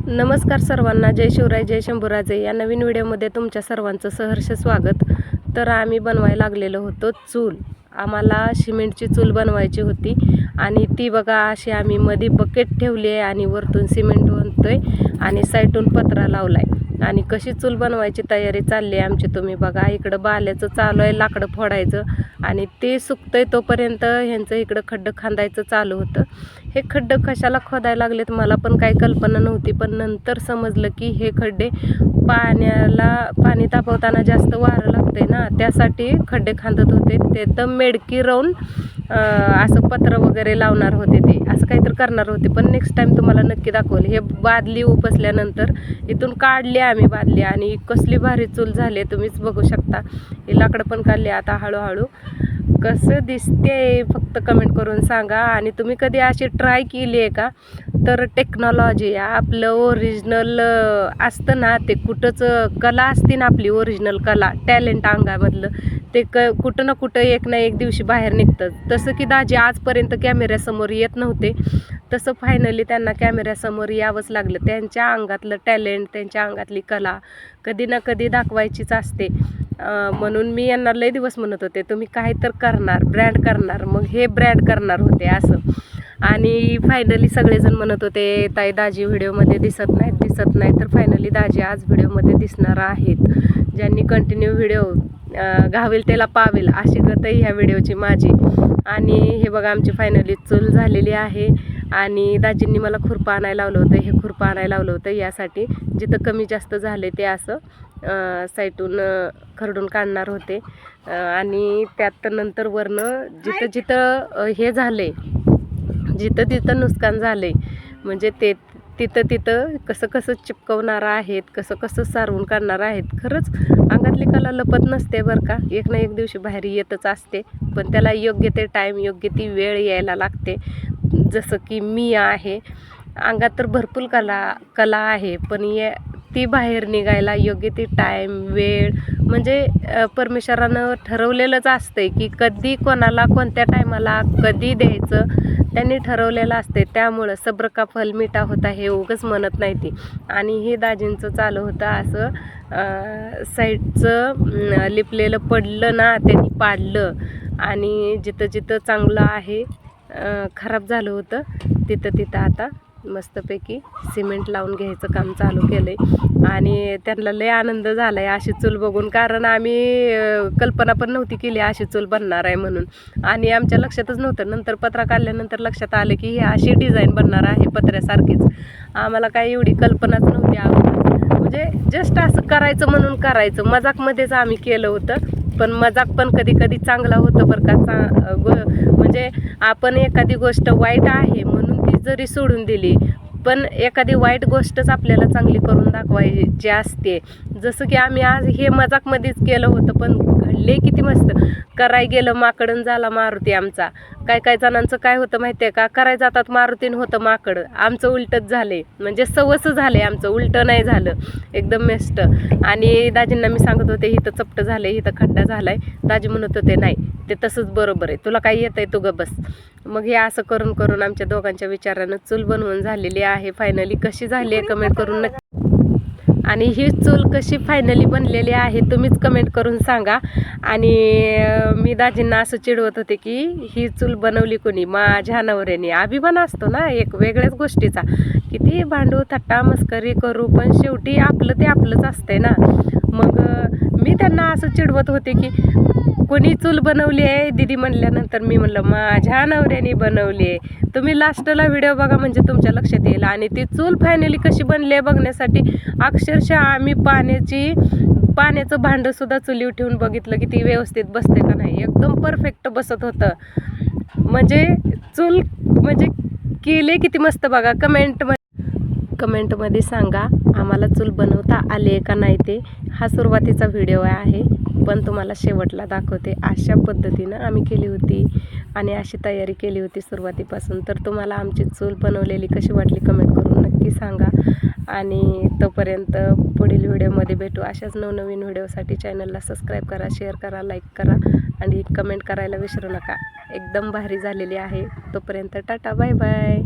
नमस्कार सर्वांना, जय शिवराय जय शंभूराजे या नवीन व्हिडिओमध्ये तुमच्या सर्वांचं सहर्ष स्वागत। तर आम्ही बनवायला लागलेलो होतो चूल। आम्हाला सिमेंटची चूल बनवायची होती आणि ती बघा अशी आम्ही मध्ये बकेट ठेवली आहे आणि वरतून सिमेंट बनतोय आणि साईडून पत्रा लावलाय आणि कशी चूल बनवायची तयारी चालली आहे आमची। तुम्ही बघा इकडं बाल्याचं चालू आहे लाकडं फोडायचं आणि ते सुकतंय तोपर्यंत ह्यांचं इकडं खड्डं खांदायचं चालू होतं। हे खड्डे कशाला खोदायला लागलेत मला पण काही कल्पना नव्हती, पण नंतर समजलं की हे खड्डे पाणी तापवताना जास्त वारं लागतंय ना, त्यासाठी खड्डे खांदत होते। ते एकदम मेडकी राहून असं पत्र वगैरे लावणार होते, ते असं काहीतरी करणार होते, पण नेक्स्ट टाइम तुम्हाला नक्की दाखवलं। हे बादली उपसल्यानंतर इथून काढली आम्ही बादली आणि कसली भारी चूल झाली तुम्हीच बघू शकता। हे लाकडं पण काढले आता हळूहळू। कसं दिसते फक्त कमेंट करून सांगा आणि तुम्ही कधी अशी ट्राय केली आहे का? तर टेक्नॉलॉजी आपलं ओरिजिनल असतं ना, ते कुठंच कला असते ना, आपली ओरिजिनल कला टॅलेंट अंगामधलं ते कुठं ना कुठं एक ना एक दिवशी बाहेर निघतं। तसं की दाजी आजपर्यंत कॅमेऱ्यासमोर येत नव्हते, तसं फायनली त्यांना कॅमेऱ्यासमोर यावंच लागलं। त्यांच्या अंगातलं टॅलेंट, त्यांच्या अंगातली कला कधी ना कधी दाखवायचीच असते। म्हणून मी यांना लय दिवस म्हणत होते तुम्ही काही तर करणार, ब्रँड करणार, मग हे ब्रँड करणार होते असं। आणि फायनली सगळेजण म्हणत होते ताई दाजी व्हिडिओमध्ये दिसत नाही, तर फायनली दाजी आज व्हिडिओमध्ये दिसणार आहेत। ज्यांनी कंटिन्यू व्हिडिओ घावेल त्याला पावेल अशी गत ह्या व्हिडिओची माझी। आणि हे बघा आमची फायनली चूल झालेली आहे आणि दाजींनी मला खुरपं आणायला लावलं होतं। हे खुरपं आणायला लावलं होतं यासाठी जिथं कमी जास्त झाले ते असं साईटून खरडून काढणार होते आणि त्यात नंतर वरनं जिथं जिथं हे झाले, जिथं तिथं नुकसान झाले म्हणजे ते तिथं कसं कसं चिपकवणार आहेत, कसं कसं सारवून काढणार आहेत। खरंच अंगातली कला लपत नसते बरं का, एक ना एक दिवशी बाहेर येतच असते, पण त्याला योग्य ते टाईम, योग्य ती वेळ यायला लागते। जसं की मी आहे, अंगात तर भरपूर कला आहे, पण ती बाहेर निघायला योग्य ती टाईम, वेळ म्हणजे परमेश्वरानं ठरवलेलंच असतंय की कधी कोणाला कोणत्या टायमाला कधी द्यायचं त्यांनी ठरवलेलं असते। त्यामुळं सब्र का फल मीठा होता हे उगाच म्हणत नाही ती। आणि हे दाजींचं चालू होतं असं साईडचं लिपलेलं पडलं ना, त्यांनी पाडलं आणि जिथं जिथं चांगलं आहे खराब झालं होतं तिथं आता मस्तपैकी सिमेंट लावून घ्यायचं काम चालू केलं आहे। आणि त्यांना लय आनंद झाला आहे अशी चूल बघून, कारण आम्ही कल्पना पण नव्हती केली अशी चूल बनणार आहे म्हणून, आणि आमच्या लक्षातच नव्हतं। नंतर पत्रा काढल्यानंतर लक्षात आलं की ही अशी डिझाईन बनणार आहे पत्र्यासारखीच। आम्हाला काही एवढी कल्पनाच नव्हती अगोदर, म्हणजे जस्ट असं करायचं म्हणून करायचं, मजाकमध्येच आम्ही केलं होतं। पण मजाक पण कधी कधी चांगला होतं बरं का। म्हणजे आपण एखादी गोष्ट वाईट आहे म्हणून ती जरी सोडून दिली, पण एखादी वाईट गोष्टच आपल्याला चांगली करून दाखवायची असते। जसं की आम्ही आज हे मजाकमध्येच केलं होतं, पण घडले किती मस्त। कराय गेलं माकडं झाला मारुती आमचा। काय जणांचं काय होतं माहिती आहे का, कराय जातात मारुतीन होतं माकड, आमचं उलटच झाले, म्हणजे सवस झाले आमचं, उलटं नाही झालं, एकदम मेस्ट। आणि दाजींना मी सांगत होते इथं चपट झालंय, इथं खड्डा झालाय, दाजी म्हणत होते नाही ते तसंच बरोबर आहे, तुला काय येतंय तू ग बस। मग हे असं करून करून आमच्या दोघांच्या विचारानं चूल बनवून झालेली आहे। फायनली कशी झाली आहे कमेंट करून नक्की, आणि ही चूल कशी फायनली बनलेली आहे तुम्हीच कमेंट करून सांगा। आणि मी दाजींना असं चिडवत होते की ही चूल बनवली कोणी, माझ्या नवऱ्याने। अभिमान असतो ना एक वेगळ्याच गोष्टीचा, किती भांडू थट्टा मस्करी करू पण शेवटी आपलं ते आपलंच असतंय ना। मग मी त्यांना असं चिडवत होते की कोणी चूल बनवली आहे दीदी म्हणल्यानंतर मी म्हणलं माझ्या नवऱ्याने बनवली आहे। तुम्ही लास्टला व्हिडिओ बघा म्हणजे तुमच्या लक्षात येईल। आणि ती चूल फायनली कशी बनली आहे बघण्यासाठी अक्षरशः आम्ही पाण्याचं भांडं सुद्धा चुलीवर ठेवून बघितलं की ती व्यवस्थित बसते का नाही, एकदम परफेक्ट बसत होतं। म्हणजे चूल म्हणजे केले किती मस्त बघा। कमेंटमध्ये सांगा आम्हाला चूल बनवता आले का नाही ते। हा सुरुवातीचा व्हिडिओ आहे, पण तुम्हाला शेवटला दाखवते। अशा पद्धतीनं आम्ही केली होती आणि अशी तयारी केली होती सुरुवातीपासून। तर तुम्हाला आमची चूल बनवलेली कशी वाटली कमेंट करून नक्की सांगा। आणि तोपर्यंत पुढील व्हिडिओमध्ये भेटू। अशाच नवनवीन व्हिडिओसाठी चॅनलला सबस्क्राईब करा, शेअर करा, लाईक करा आणि कमेंट करायला विसरू नका। एकदम भारी झालेली आहे। तोपर्यंत टाटा बाय बाय।